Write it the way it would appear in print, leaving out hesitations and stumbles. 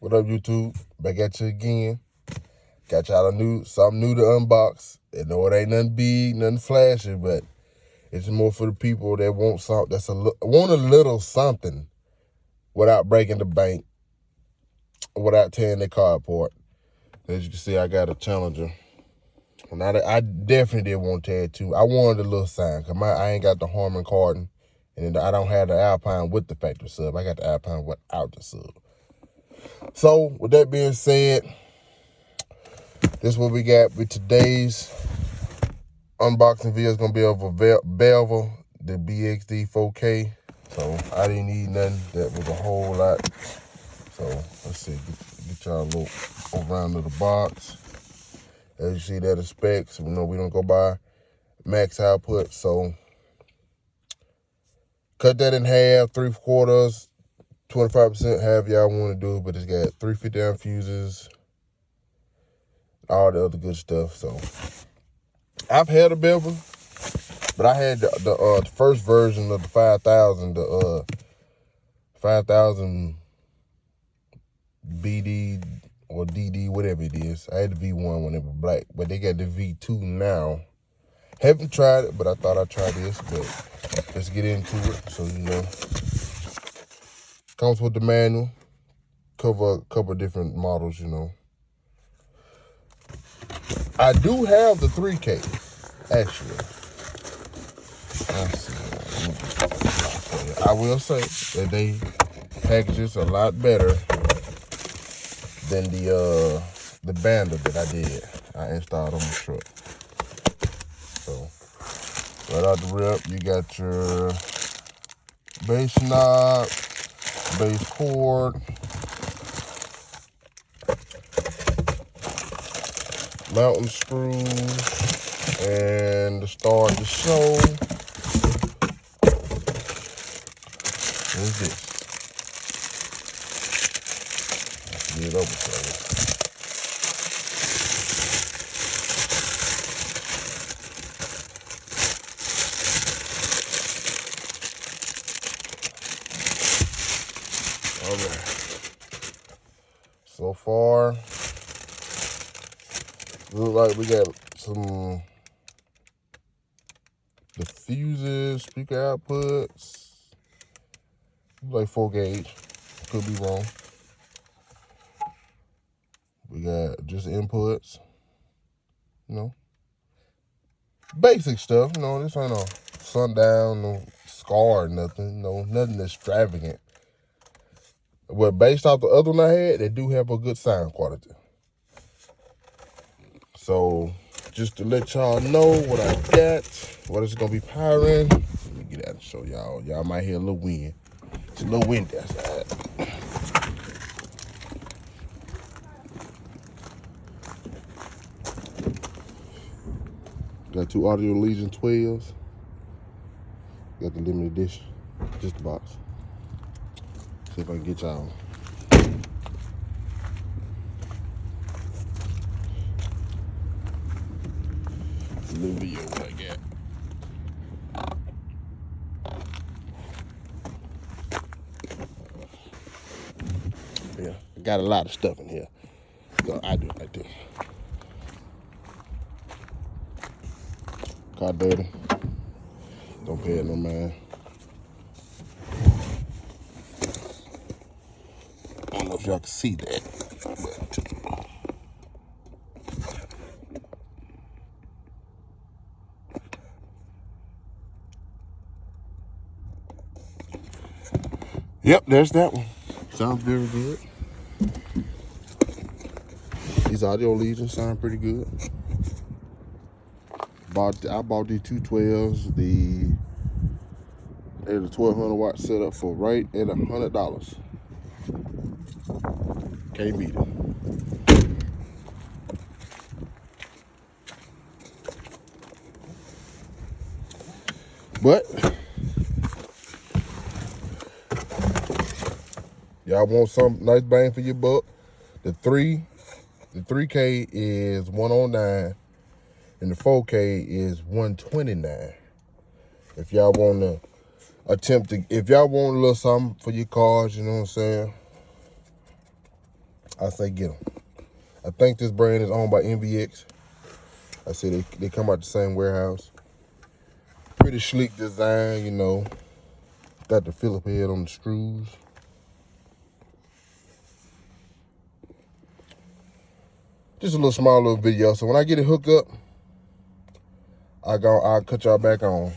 What up, YouTube? Back at you again. Got y'all something new to unbox. I know it ain't nothing big, nothing flashy, but it's more for the people that want something want a little something without breaking the bank, without tearing their car apart. As you can see, I got a Challenger. And I definitely did want to tear it too. I wanted a little sign, because I ain't got the Harman Kardon, and I don't have the Alpine with the factory sub. I got the Alpine without the sub. So, with that being said, this is what we got with today's unboxing video. Is going to be over Belva, the BXD4K. So, I didn't need nothing that was a whole lot. So, let's see. Get y'all a little around to the box. As you see, that is specs. We know we don't go by max output. So, cut that in half, 3/4, 25%, however y'all want to do it. But it's got 350 amp fuses, all the other good stuff. So, I've had a Belva, but I had the first version of the 5000, the 5000 BD or DD, whatever it is. I had the V1 when it was black, but they got the V2 now. Haven't tried it, but I thought I'd try this. But let's get into it. So, you know, comes with the manual, cover a couple of different models, you know. I do have the 3K, actually. Let's see. I will say that they packages a lot better than the bander that I did. I installed on the truck. So right out the rip, you got your bass knob, bass cord, mountain screws, and to start the show, is this. Let's get it over so. All right. So far, look like we got some diffusers, speaker outputs, like 4 gauge, could be wrong. We got just inputs, you know, basic stuff. You know, this ain't no sundown, no scar, nothing. You know, nothing extravagant. But based off the other one I had, they do have a good sound quality. So, just to let y'all know what I got, what it's gonna be powering. Let me get out and show y'all. Y'all might hear a little wind. It's a little windy outside. Got 2 Audio Legion 12s. Got the limited edition, just the box. See if I can get y'all. A little video what I got. Yeah, I got a lot of stuff in here. So I do it like this. Car dirty. Don't pay it no mind. I don't know if y'all can see that, but yep, there's that one. Sounds very good. These Audio Legions sound pretty good. I bought these 212s, they're the 1200 watt setup for right at $100. Can't beat it. But y'all want some nice bang for your buck? The 3K is 109, and the 4K is 129. If y'all want to if y'all want a little something for your cars, you know what I'm saying? I say get them. I think this brand is owned by NVX. I said they come out the same warehouse. Pretty sleek design, you know. Got the Phillip head on the screws. Just a little small video. So when I get it hooked up, I'll cut y'all back on.